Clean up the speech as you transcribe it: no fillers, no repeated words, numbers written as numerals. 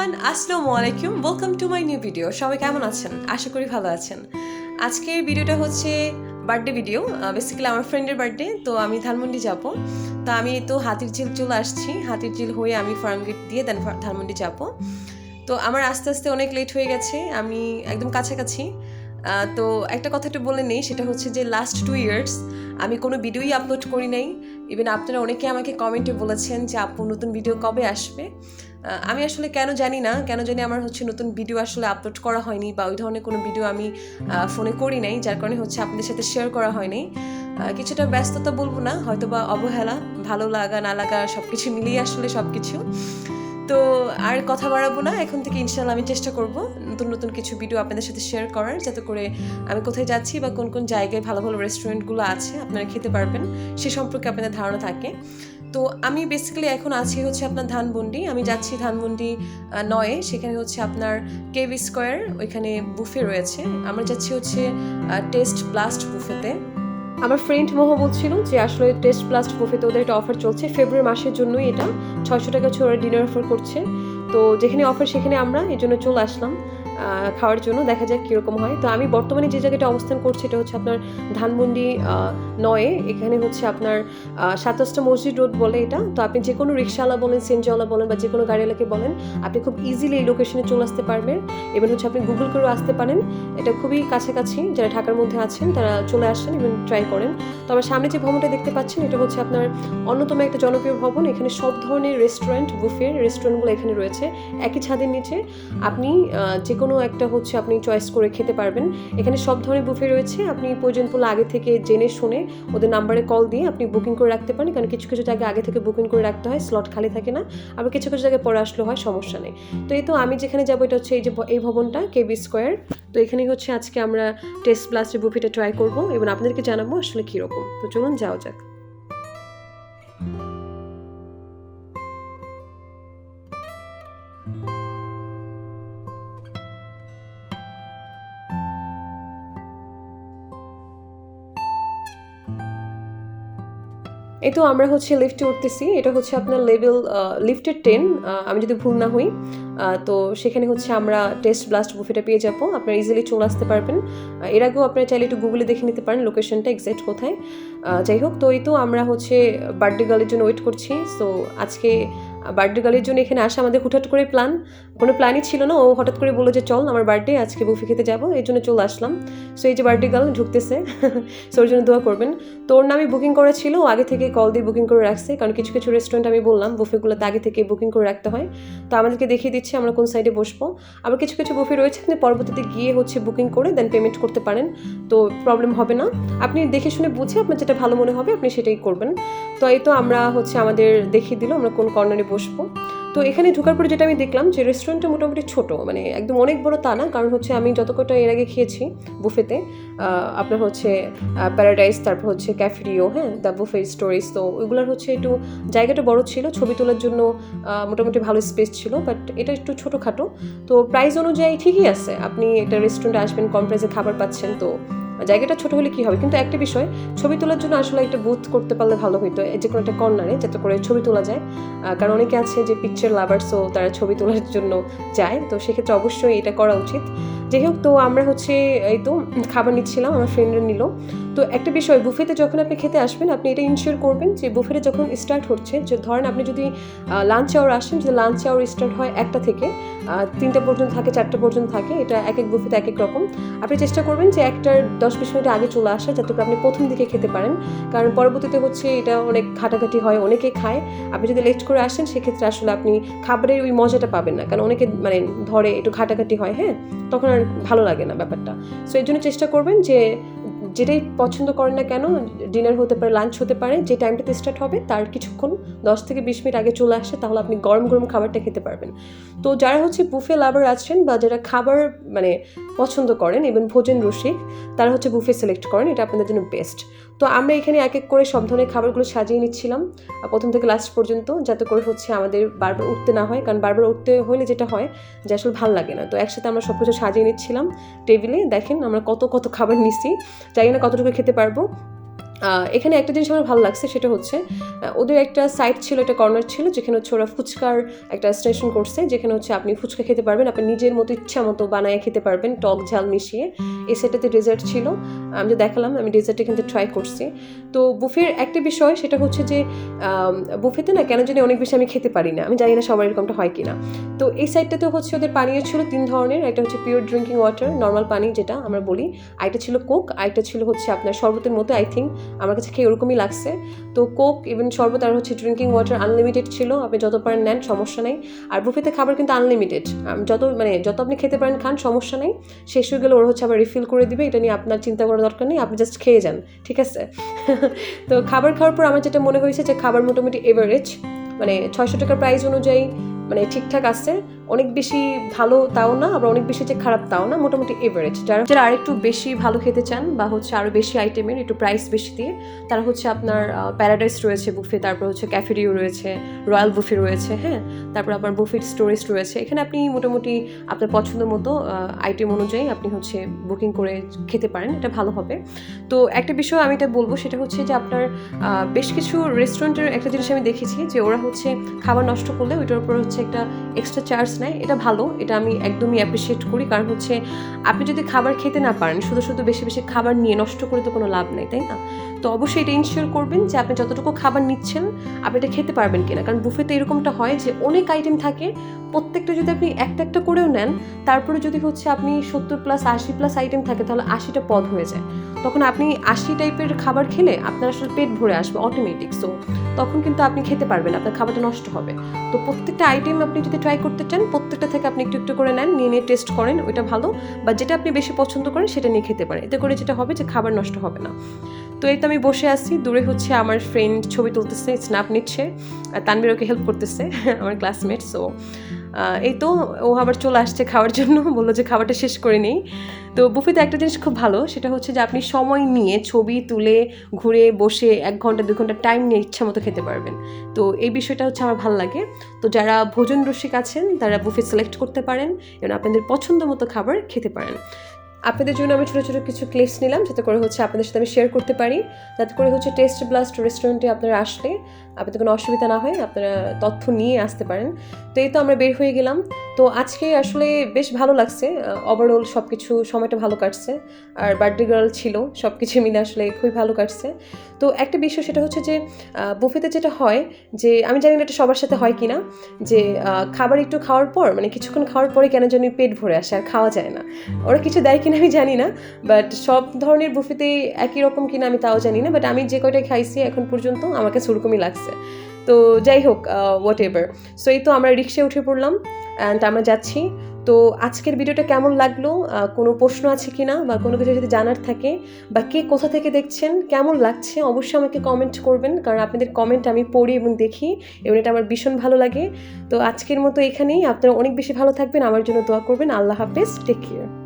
Everyone, আসসালামু আলাইকুম। Welcome to my new video. সবাই কেমন আছেন? আশা করি ভালো আছেন। আজকের ভিডিওটা হচ্ছে বার্থডে ভিডিও। বেসিক্যালি আমার ফ্রেন্ডের বার্থডে, তো আমি ধানমন্ডি যাব। তো আমি তো হাতিরঝিল চলে আসছি। হাতিরঝিল হয়ে আমি ফার্মগেট দিয়ে দেন ধানমন্ডি যাব। তো আমার আস্তে আস্তে অনেক লেট হয়ে গেছে, আমি একদম কাছাকাছি। তো একটা কথা একটু বলে নেই, সেটা হচ্ছে যে লাস্ট 2 ইয়ার্স আমি কোনো ভিডিওই আপলোড করি নাই। ইভেন আপনারা অনেকে আমাকে কমেন্টে বলেছেন যে আপু নতুন ভিডিও কবে আসবে। আমি আসলে কেন জানি আমার হচ্ছে নতুন ভিডিও আসলে আপলোড করা হয়নি, বা ওই ধরনের কোনো ভিডিও আমি ফোনে করি নাই, যার কারণে হচ্ছে আপনাদের সাথে শেয়ার করা হয়নি। কিছুটা ব্যস্ততা বলবো না, হয়তো বা অবহেলা, ভালো লাগা না লাগা সব কিছু মিলিয়ে আসলে সব কিছু। তো আর কথা বাড়াবো না, এখন থেকে ইনশাল্লাহ আমি চেষ্টা করব নতুন নতুন কিছু ভিডিও আপনাদের সাথে শেয়ার করার, যাতে করে আমি কোথায় যাচ্ছি বা কোন কোন জায়গায় ভালো ভালো রেস্টুরেন্টগুলো আছে আপনারা খেতে পারবেন, সে সম্পর্কে আপনাদের ধারণা থাকে। তো আমি বেসিক্যালি এখন আছি হচ্ছে আপনার ধানমন্ডি। আমি যাচ্ছি ধানমন্ডি 9-এ, সেখানে হচ্ছে আপনার কেভি স্কোয়ার, ওইখানে বুফে রয়েছে। আমরা যাচ্ছি হচ্ছে টেস্ট ব্লাস্ট বুফেতে। আমার ফ্রেন্ড মোহ বলছিল যে আসলে টেস্ট ব্লাস্ট বুফেতে ওদের একটা অফার চলছে, ফেব্রুয়ারি মাসের জন্যই এটা 600 টাকা ছোড়া ডিনার অফার করছে। তো যেখানে অফার সেখানে আমরা এই জন্য চলে আসলাম খাওয়ার জন্য, দেখা যাক কীরকম হয়। তো আমি বর্তমানে যে জায়গাটা অবস্থান করছি এটা হচ্ছে আপনার ধানমন্ডি 9-এ। এখানে হচ্ছে আপনার 27টা মসজিদ রোড বলে এটা। তো আপনি যে কোনো রিক্সাওয়ালা বলেন, সিএনজিওয়ালা বলেন, বা যে কোনো গাড়িওয়ালাকে বলেন, আপনি খুব ইজিলি এই লোকেশনে চলে আসতে পারবেন। এবং হচ্ছে আপনি গুগল করেও আসতে পারেন, এটা খুবই কাছাকাছি। যারা ঢাকার মধ্যে আছেন তারা চলে আসেন এবং ট্রাই করেন। তো আমার সামনে যে ভবনটা দেখতে পাচ্ছেন এটা হচ্ছে আপনার অন্যতম একটা জনপ্রিয় ভবন। এখানে সব ধরনের রেস্টুরেন্ট, বুফের রেস্টুরেন্টগুলো এখানে রয়েছে একই ছাদের নিচে। আপনি যে কোনো একটা হচ্ছে আপনি চয়েস করে খেতে পারবেন। এখানে সব ধরনের বুফে রয়েছে। আপনি প্রয়োজন পড়লে আগে থেকে জেনে শুনে ওদের নাম্বারে কল দিয়ে আপনি বুকিং করে রাখতে পারেন, কারণ কিছু কিছু জায়গায় আগে থেকে বুকিং করে রাখতে হয়, স্লট খালি থাকে না। আবার কিছু কিছু জায়গায় পরে আসলে হয়, সমস্যা নেই। তো এই তো আমি যেখানে যাবো এটা হচ্ছে এই ভবনটা কেভি স্কোয়ার। তো এখানেই হচ্ছে আজকে আমরা টেস্ট ব্লাস্টের বুফেটা ট্রাই করবো এবং আপনাদেরকে জানাবো আসলে কীরকম। তো চলুন যাওয়া যাক। এই তো আমরা হচ্ছে লিফটে উঠতেছি। এটা হচ্ছে আপনার লেভেল লিফটের 10, আমি যদি ভুল না হই। তো সেখানে হচ্ছে আমরা টেস্ট ব্লাস্ট বুফেটা পেয়ে যাবো, আপনারা ইজিলি চলে আসতে পারবেন। এর আগেও আপনারা চাইলে একটু গুগলে দেখে নিতে পারেন লোকেশনটা এক্সাক্ট কোথায়। যাই হোক, তো এই তো আমরা হচ্ছে বার্থডে গার্লের জন্য ওয়েট করছি। সো আজকে বার্থডে গার্লের জন্য এখানে আসা আমাদের হুটহাট করে প্ল্যান, কোনো প্ল্যানই ছিল না। ও হঠাৎ করে বললো যে চল আমার বার্থডে, আজকে বুফে খেতে যাবো, এই জন্য চলে আসলাম। সো এই যে বার্থডে গার্ল ঢুকতেছে, সো ওর জন্য দোয়া করবেন। তো ওর নামে বুকিং করা ছিল, ও আগে থেকে কল দিয়ে বুকিং করে রাখছে, কারণ কিছু কিছু রেস্টুরেন্ট আমি বললাম বুফেগুলোতে আগে থেকে বুকিং করে রাখতে হয়। তো আমাদেরকে দেখিয়ে দিচ্ছে আমরা কোন সাইডে বসবো। আবার কিছু কিছু বুফে রয়েছে আপনি পরবর্তীতে গিয়ে হচ্ছে বুকিং করে দেন পেমেন্ট করতে পারেন, তো প্রবলেম হবে না। আপনি দেখে শুনে বুঝে আপনার যেটা ভালো মনে হবে আপনি সেটাই করবেন। তো এই তো আমরা হচ্ছে আমাদের দেখিয়ে দিল আমরা কোন কর্নারে বসবো। তো এখানে ঢোকার পরে যেটা আমি দেখলাম যে রেস্টুরেন্টটা মোটামুটি ছোট, মানে একদম অনেক বড় তা না, কারণ হচ্ছে আমি যত কটা এর আগে খেয়েছি বুফেতে, আপনার হচ্ছে প্যারাডাইস, তারপর হচ্ছে ক্যাফেরিও, হ্যাঁ, দ্য বুফে স্টোরিজ, তো ওইগুলোর হচ্ছে একটু জায়গাটা বড় ছিল, ছবি তোলার জন্য মোটামুটি ভালো স্পেস ছিল, বাট এটা একটু ছোটোখাটো। তো প্রাইস অনুযায়ী ঠিকই আছে, আপনি একটা রেস্টুরেন্টে আসবেন কম প্রাইসে খাবার পাচ্ছেন, তো জায়গাটা ছোট হলে কি হবে। কিন্তু একটা বিষয়, ছবি তোলার জন্য আসলে একটা বুথ করতে পারলে ভালো হইতো, যে কোনো একটা কর্নারে, যাতে করে ছবি তোলা যায়। কারণ অনেকে আছে যে পিকচার লাভার্সও, তারা ছবি তোলার জন্য যায়, তো সেক্ষেত্রে অবশ্যই এটা করা উচিত। যাই হোক, তো আমরা হচ্ছে এই তো খাবার নিচ্ছিলাম, আমার ফ্রেন্ডরা নিল। তো একটা বিষয়, বুফেতে যখন আপনি খেতে আসবেন আপনি এটা ইনশিওর করবেন যে বুফেতে যখন স্টার্ট হচ্ছে, যে ধরেন আপনি যদি লাঞ্চ আওয়ার আসেন, যদি লাঞ্চ আওয়ার স্টার্ট হয় 1টা থেকে 3টা পর্যন্ত থাকে, 4টা পর্যন্ত থাকে, এটা এক এক বুফেতে এক এক রকম। আপনি চেষ্টা করবেন যে 1টার 10-20 মিনিট আগে চলে আসা, যাতে করে আপনি প্রথম দিকে খেতে পারেন, কারণ পরবর্তীতে হচ্ছে এটা অনেক ঘাটাঘাটি হয়, অনেকে খায়। আপনি যদি লেট করে আসেন সেক্ষেত্রে আসলে আপনি খাবারের ওই মজাটা পাবেন না, কারণ অনেকে মানে ধরে একটু ঘাটাঘাটি হয়, হ্যাঁ, তখন আর ভালো লাগে না ব্যাপারটা। সো এই জন্য চেষ্টা করবেন যে যেটাই পছন্দ করেন না কেন, ডিনার হতে পারে, লাঞ্চ হতে পারে, যে টাইমটাতে স্টার্ট হবে তার কিছুক্ষণ 10 থেকে 20 মিনিট আগে চলে আসে, তাহলে আপনি গরম গরম খাবারটা খেতে পারবেন। তো যারা হচ্ছে বুফে লাভার আছেন বা যারা খাবার মানে পছন্দ করেন এবং ভোজন রসিক, তারা হচ্ছে বুফে সিলেক্ট করেন, এটা আপনাদের জন্য বেস্ট। তো আমরা এখানে এক এক করে সব ধরনের খাবারগুলো সাজিয়ে নিচ্ছিলাম প্রথম থেকে লাস্ট পর্যন্ত, যাতে করে হচ্ছে আমাদের বারবার উঠতে না হয়, কারণ বারবার উঠতে হলে যেটা হয় যে আসলে ভালো লাগে না। তো একসাথে আমরা সব কিছু সাজিয়ে নিচ্ছিলাম টেবিলে। দেখেন আমরা কত কত খাবার নিচ্ছি, জানি না কতটুকু খেতে পারবো। এখানে একটা জিনিস আমার ভালো লাগছে, সেটা হচ্ছে ওদের একটা সাইড ছিল, একটা কর্নার ছিল যেখানে হচ্ছে ওরা ফুচকার একটা স্টেশন করছে, যেখানে হচ্ছে আপনি ফুচকা খেতে পারবেন, আপনি নিজের মতো ইচ্ছা মতো বানায় খেতে পারবেন টক ঝাল মিশিয়ে। এই সেটাতে ডেজার্ট ছিল, আমি যে দেখালাম আমি ডেজার্টে কিন্তু ট্রাই করছি। তো বুফের একটা বিষয় সেটা হচ্ছে যে বুফেতে না কেন জানি অনেক বেশি আমি খেতে পারি না, আমি জানি না সবার এরকমটা হয় কিনা। তো এই সাইডটাতে হচ্ছে ওদের পানীয় ছিল 3 ধরনের, একটা হচ্ছে পিওর ড্রিঙ্কিং ওয়াটার নর্মাল পানি যেটা আমরা বলি, আরেকটা ছিল কোক, আরেকটা ছিল হচ্ছে আপনার শরবতের মতো, আই থিঙ্ক আমার কাছে খেয়ে ওরকমই লাগছে। তো কোক ইভেন শরবত আর হচ্ছে ড্রিঙ্কিং ওয়াটার আনলিমিটেড ছিল, আপনি যত পারেন নেন সমস্যা নেই। আর বুফেতে খাবার কিন্তু আনলিমিটেড, যত আপনি খেতে পারেন খান, সমস্যা নেই। শেষ হয়ে গেলে ওরা হচ্ছে আবার রিফিল করে দিবে, এটা নিয়ে আপনার চিন্তা করার দরকার নেই, আপনি জাস্ট খেয়ে যান, ঠিক আছে। তো খাবার খাওয়ার পর আমার যেটা মনে হয়েছে যে খাবার মোটামুটি এভারেজ, 600 টাকার প্রাইস অনুযায়ী ঠিকঠাক আছে, অনেক বেশি ভালো তাও না, আবার অনেক বেশি যে খারাপ তাও না, মোটামুটি এভারেজ। যারা আরেকটু বেশি ভালো খেতে চান বা হচ্ছে আরও বেশি আইটেমের একটু প্রাইস বেশি দিয়ে, তারা হচ্ছে আপনার প্যারাডাইস রয়েছে বুফে, তারপর হচ্ছে ক্যাফেরিও রয়েছে, রয়্যাল বুফে রয়েছে, হ্যাঁ, তারপর আবার বুফের স্টোরেজ রয়েছে। এখানে আপনি মোটামুটি আপনার পছন্দ মতো আইটেম অনুযায়ী আপনি হচ্ছে বুকিং করে খেতে পারেন, এটা ভালো হবে। তো একটা বিষয় আমি এটা বলবো, সেটা হচ্ছে যে আপনার বেশ কিছু রেস্টুরেন্টের একটা জিনিস আমি দেখেছি যে ওরা হচ্ছে খাবার নষ্ট করলে ওইটার উপর হচ্ছে একটা এক্সট্রা চার্জ নেয়, এটা ভালো, এটা আমি একদমই অ্যাপ্রিসিয়েট করি। কারণ হচ্ছে আপনি যদি খাবার খেতে না পারেন, শুধু শুধু বেশি বেশি খাবার নিয়ে নষ্ট করে তো কোনো লাভ নেই, তাই না? তো অবশ্যই এটা ইনশিওর করবেন যে আপনি যতটুকু খাবার নিচ্ছেন আপনি এটা খেতে পারবেন কিনা। কারণ বুফেতে এরকমটা হয় যে অনেক আইটেম থাকে, প্রত্যেকটা যদি আপনি একটা একটা করেও নেন, তারপরে যদি হচ্ছে আপনি 70+ 80+ আইটেম থাকে, তাহলে 80টা পদ হয়ে যায়। তখন আপনি 80 টাইপের খাবার খেলে আপনার আসলে পেট ভরে আসবে অটোমেটিক, সো তখন কিন্তু আপনি খেতে পারবেন, আপনার খাবারটা নষ্ট হবে। তো প্রত্যেকটা আইটেম আপনি যদি ট্রাই করতে চান, প্রত্যেকটা থেকে আপনি একটু একটু করে নেন, নিয়ে টেস্ট করেন, ওইটা ভালো, বা যেটা আপনি বেশি পছন্দ করেন সেটা নিয়ে খেতে পারেন। এতে করে যেটা হবে যে খাবার নষ্ট হবে না। তো এই তো আমি বসে আছি, দূরে হচ্ছে আমার ফ্রেন্ড ছবি তুলতেছে, স্ন্যাপ নিচ্ছে, আর তানভীর ওকে হেল্প করতেছে, আমার ক্লাসমেট। সো এই তো ও আবার চলে আসছে খাওয়ার জন্য, বললো যে খাবারটা শেষ করে নেই। তো বুফেতে একটা জিনিস খুব ভালো, সেটা হচ্ছে যে আপনি সময় নিয়ে ছবি তুলে ঘুরে বসে 1 ঘন্টা 2 ঘন্টা টাইম নিয়ে ইচ্ছা মতো খেতে পারবেন। তো এই বিষয়টা হচ্ছে আমার ভালো লাগে। তো যারা ভোজন রসিক আছেন তারা বুফে সিলেক্ট করতে পারেন এবং আপনাদের পছন্দ মতো খাবার খেতে পারেন। আপনাদের জন্য আমি ছোটো ছোটো কিছু ক্লিপস নিলাম, যাতে করে হচ্ছে আপনাদের সাথে আমি শেয়ার করতে পারি, যাতে করে হচ্ছে টেস্ট ব্লাস্ট রেস্টুরেন্টে আপনারা আসলে আপনাদের কোনো অসুবিধা না হয়, আপনারা তথ্য নিয়ে আসতে পারেন। তো এই তো আমরা বের হয়ে গেলাম। তো আজকে আসলে বেশ ভালো লাগছে, ওভারঅল সব কিছু, সময়টা ভালো কাটছে, আর বার্থডে গার্ল ছিল, সব কিছু মিলে আসলে খুবই ভালো কাটছে। তো একটা বিষয় সেটা হচ্ছে যে বুফেতে যেটা হয় যে, আমি জানি না এটা সবার সাথে হয় কি না, যে খাবার একটু খাওয়ার পর কিছুক্ষণ খাওয়ার পরে কেন জানি পেট ভরে আসে আর খাওয়া যায় না। ওরা কিছু দেয় কিনা আমি জানি না, বাট সব ধরনের বুফেতেই একই রকম কিনা আমি তাও জানি না, বাট আমি যে কয়টাই খাইছি এখন পর্যন্ত আমার কাছে ওরকমই লাগছে। তো যাই হোক, হোয়াট এভার। সো এই তো আমরা রিক্সায় উঠে পড়লাম অ্যান্ড আমরা যাচ্ছি। তো আজকের ভিডিওটা কেমন লাগলো, কোনো প্রশ্ন আছে কিনা বা কোনো কিছু যদি জানার থাকে, বা কে কোথা থেকে দেখছেন, কেমন লাগছে, অবশ্যই আমাকে কমেন্ট করবেন, কারণ আপনাদের কমেন্ট আমি পড়ি এবং দেখি এবং এটা আমার ভীষণ ভালো লাগে। তো আজকের মতো এখানেই, আপনারা অনেক বেশি ভালো থাকবেন, আমার জন্য দোয়া করবেন। আল্লাহ হাফেজ, টেক কেয়ার।